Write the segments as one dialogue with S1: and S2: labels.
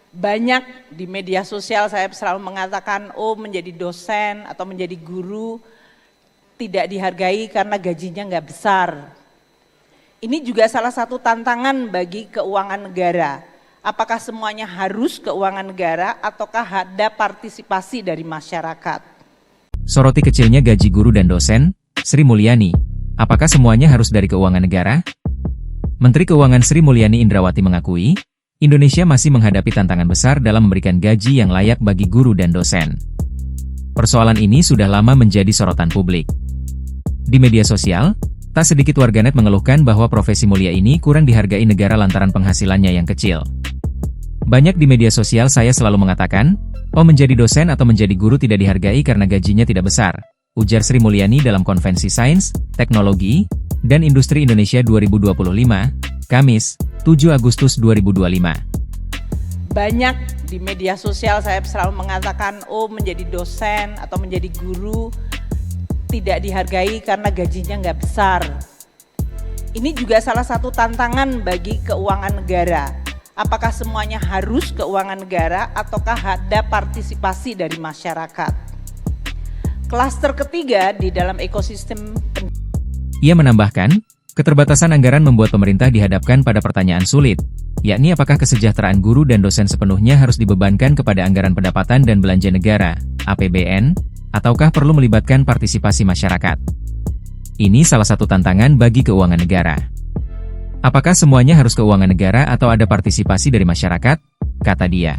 S1: Banyak di media sosial saya selalu mengatakan, oh menjadi dosen atau menjadi guru tidak dihargai karena gajinya nggak besar. Ini juga salah satu tantangan bagi keuangan negara. Apakah semuanya harus keuangan negara ataukah ada partisipasi dari masyarakat?
S2: Soroti kecilnya gaji guru dan dosen, Sri Mulyani. Apakah semuanya harus dari keuangan negara? Menteri Keuangan Sri Mulyani Indrawati mengakui, Indonesia masih menghadapi tantangan besar dalam memberikan gaji yang layak bagi guru dan dosen. Persoalan ini sudah lama menjadi sorotan publik. Di media sosial, tak sedikit warganet mengeluhkan bahwa profesi mulia ini kurang dihargai negara lantaran penghasilannya yang kecil. Banyak di media sosial saya selalu mengatakan, oh menjadi dosen atau menjadi guru tidak dihargai karena gajinya tidak besar, ujar Sri Mulyani dalam Konvensi Sains, Teknologi, dan Industri Indonesia 2025, Kamis, 7 Agustus 2025.
S1: Banyak di media sosial saya selalu mengatakan, oh menjadi dosen atau menjadi guru tidak dihargai karena gajinya nggak besar. Ini juga salah satu tantangan bagi keuangan negara. Apakah semuanya harus keuangan negara ataukah ada partisipasi dari masyarakat? Klaster ketiga di dalam ekosistem.
S2: Ia menambahkan, keterbatasan anggaran membuat pemerintah dihadapkan pada pertanyaan sulit, yakni apakah kesejahteraan guru dan dosen sepenuhnya harus dibebankan kepada anggaran pendapatan dan belanja negara, APBN, ataukah perlu melibatkan partisipasi masyarakat. Ini salah satu tantangan bagi keuangan negara. Apakah semuanya harus keuangan negara atau ada partisipasi dari masyarakat? Kata dia.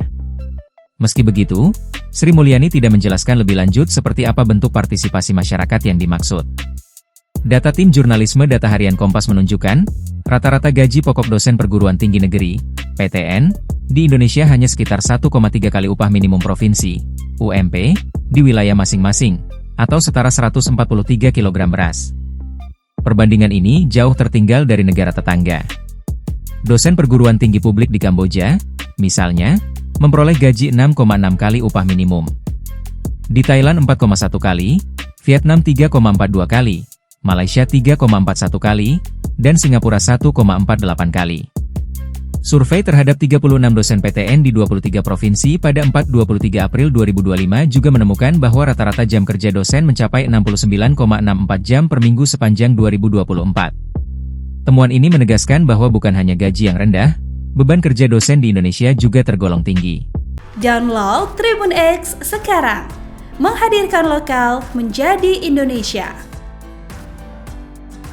S2: Meski begitu, Sri Mulyani tidak menjelaskan lebih lanjut seperti apa bentuk partisipasi masyarakat yang dimaksud. Data Tim Jurnalisme Data Harian Kompas menunjukkan, rata-rata gaji pokok dosen perguruan tinggi negeri, PTN, di Indonesia hanya sekitar 1,3 kali upah minimum provinsi, UMP, di wilayah masing-masing, atau setara 143 kg beras. Perbandingan ini jauh tertinggal dari negara tetangga. Dosen perguruan tinggi publik di Kamboja, misalnya, memperoleh gaji 6,6 kali upah minimum. Di Thailand 4,1 kali, Vietnam 3,42 kali, Malaysia 3,41 kali, dan Singapura 1,48 kali. Survei terhadap 36 dosen PTN di 23 provinsi pada 23 April 2025 juga menemukan bahwa rata-rata jam kerja dosen mencapai 69,64 jam per minggu sepanjang 2024. Temuan ini menegaskan bahwa bukan hanya gaji yang rendah, beban kerja dosen di Indonesia juga tergolong tinggi.
S3: Download Tribun X sekarang, menghadirkan lokal menjadi Indonesia.